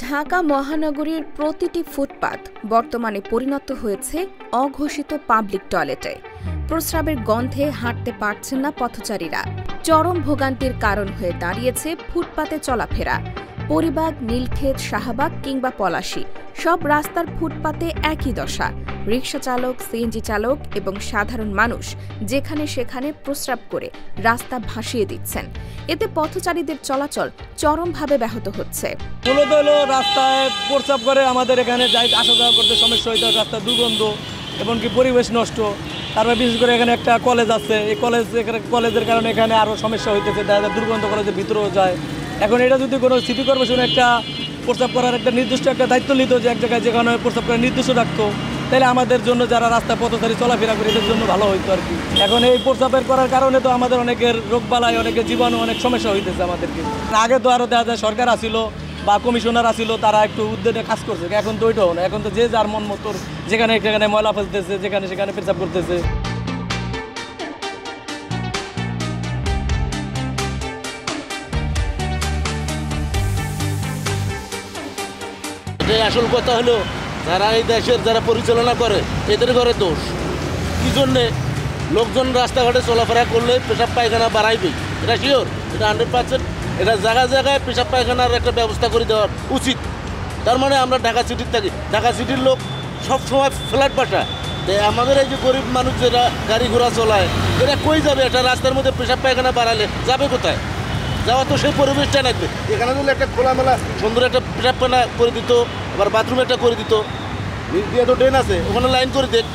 ঢাকা মহানগরীর প্রতিটি ফুটপাত বর্তমানে পরিণত হয়েছে অঘোষিত পাবলিক টয়লেটে। প্রস্রাবের গন্ধে হাঁটতে পারছেন না পথচারীরা। চরম ভোগান্তির কারণ হয়ে দাঁড়িয়েছে ফুটপাতে চলাফেরা। পরিবাগ, নীলক্ষেত, শাহবাগ কিংবা পলাশী সব রাস্তার ফুটপাতে একই দশা। রিকশা চালক, সিএনজি চালক এবং সাধারণ মানুষ যেখানে সেখানে প্রস্রাব করে রাস্তা ভাসিয়ে দিচ্ছেন। এতে পথচারীদের চলাচল চরমভাবে ব্যাহত হচ্ছে। মূলত হলো রাস্তায় প্রস্রাব করে আমাদের এখানে আসা যাওয়া করতে সমস্যা হইতে, রাস্তার দুর্গন্ধ এবং কি পরিবেশ নষ্ট। তারপরে বিশেষ করে এখানে একটা কলেজ আছে, এই কলেজের কারণে এখানে আরও সমস্যা হইতেছে, দুর্গন্ধ কলেজের ভিতরেও যায়। এখন এটা যদি কোনো সিটি কর্পোরেশন একটা প্রস্রাব করার একটা নির্দিষ্ট একটা দায়িত্ব নিত, যে এক জায়গায় যেখানে প্রস্রাব করার নির্দিষ্ট রাখতো, তাহলে আমাদের জন্য যারা রাস্তায় পথচারী চলাফেরা করে এদের জন্য ভালো হইতো আর কি। এখন এই প্রস্রাবের করার কারণে তো আমাদের অনেকের রোগবালাই, অনেকের জীবাণু, অনেক সমস্যা হইতেছে আমাদেরকে। আগে তো আরও দেখা যায় সরকার আসিল বা কমিশনার আসিল, তারা একটু উদ্যোগে কাজ করছে। এখন তো ওইটাও না, এখন তো যে যার মন মতো যেখানে সেখানে ময়লা ফেলতেছে, যেখানে সেখানে পেশাব করতেছে। আসল কথা হলো, যারা এই দেশের যারা পরিচালনা করে এদের ঘরে দোষ। কি জন্যে লোকজন রাস্তাঘাটে চলাফেরা করলে পেশাব পায়খানা বাড়াইবেই, এটা শিওর, এটা 100%। এটা জায়গায় জায়গায় পেশাব পায়খানার একটা ব্যবস্থা করে দেওয়া উচিত। তার মানে আমরা ঢাকা সিটির থাকি, ঢাকা সিটির লোক সবসময় ফ্ল্যাট বাসা। আমাদের এই যে গরিব মানুষ যেটা গাড়ি ঘোড়া চলায়, এরা কই যাবে? এটা রাস্তার মধ্যে পেশাব পায়খানা বাড়ালে যাবে কোথায়? যাওয়া তো সেই পরিবেশটা লাগবে। এখানে যদি একটা খোলামেলা সুন্দর একটা পেশাব পায়খানা করে দিত, আবার বাথরুম একটা করে দিত, দিয়ে তো ড্রেন আছে, ওখানে লাইন করে দেখ।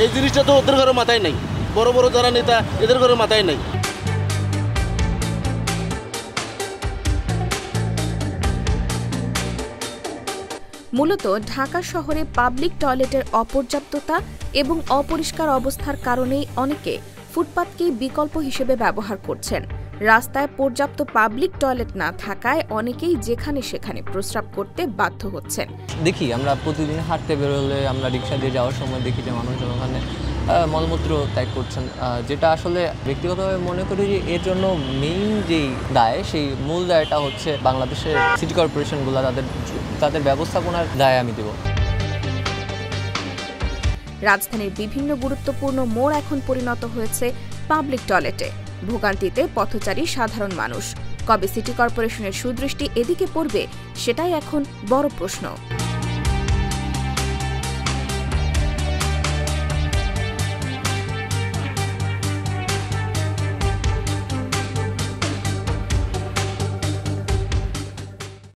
এই জিনিসটা তো ওদের ঘরে মাথায় নাই, বড় বড় যারা নেতা এদের ঘরে মাথায় নাই। মূলত ঢাকা শহরে পাবলিক টয়লেটের অপর্যাপ্ততা এবং অপরিষ্কার অবস্থার কারণেই অনেকে ফুটপাতকেই বিকল্প হিসেবে ব্যবহার করছেন। রাস্তায় পর্যাপ্ত পাবলিক টয়লেট না থাকায় অনেকেই যেখানে সেখানে প্রস্রাব করতে বাধ্য হচ্ছেন। দেখি আমরা প্রতিদিন হাঁটতে বেরোলে, আমরা রিক্সা দিয়ে যাওয়ার সময় দেখি যে মানুষজন ওখানে মলমূত্র ত্যাগ করছেন, যেটা আসলে ব্যক্তিগতভাবে মনে করি যে এর জন্য মেইন যেই দায়, সেই মূল দায়টা হচ্ছে বাংলাদেশের সিটি কর্পোরেশনগুলো, তাদের ব্যবস্থাপনার দায় আমি দেব। রাজধানীর বিভিন্ন গুরুত্বপূর্ণ মোড় এখন পরিণত হয়েছে পাবলিক টয়লেটে। ভোগান্তিতে পথচারী সাধারণ মানুষ। কবে সিটি কর্পোরেশনের সুদৃষ্টি এদিকে পড়বে, সেটাই এখন বড় প্রশ্ন।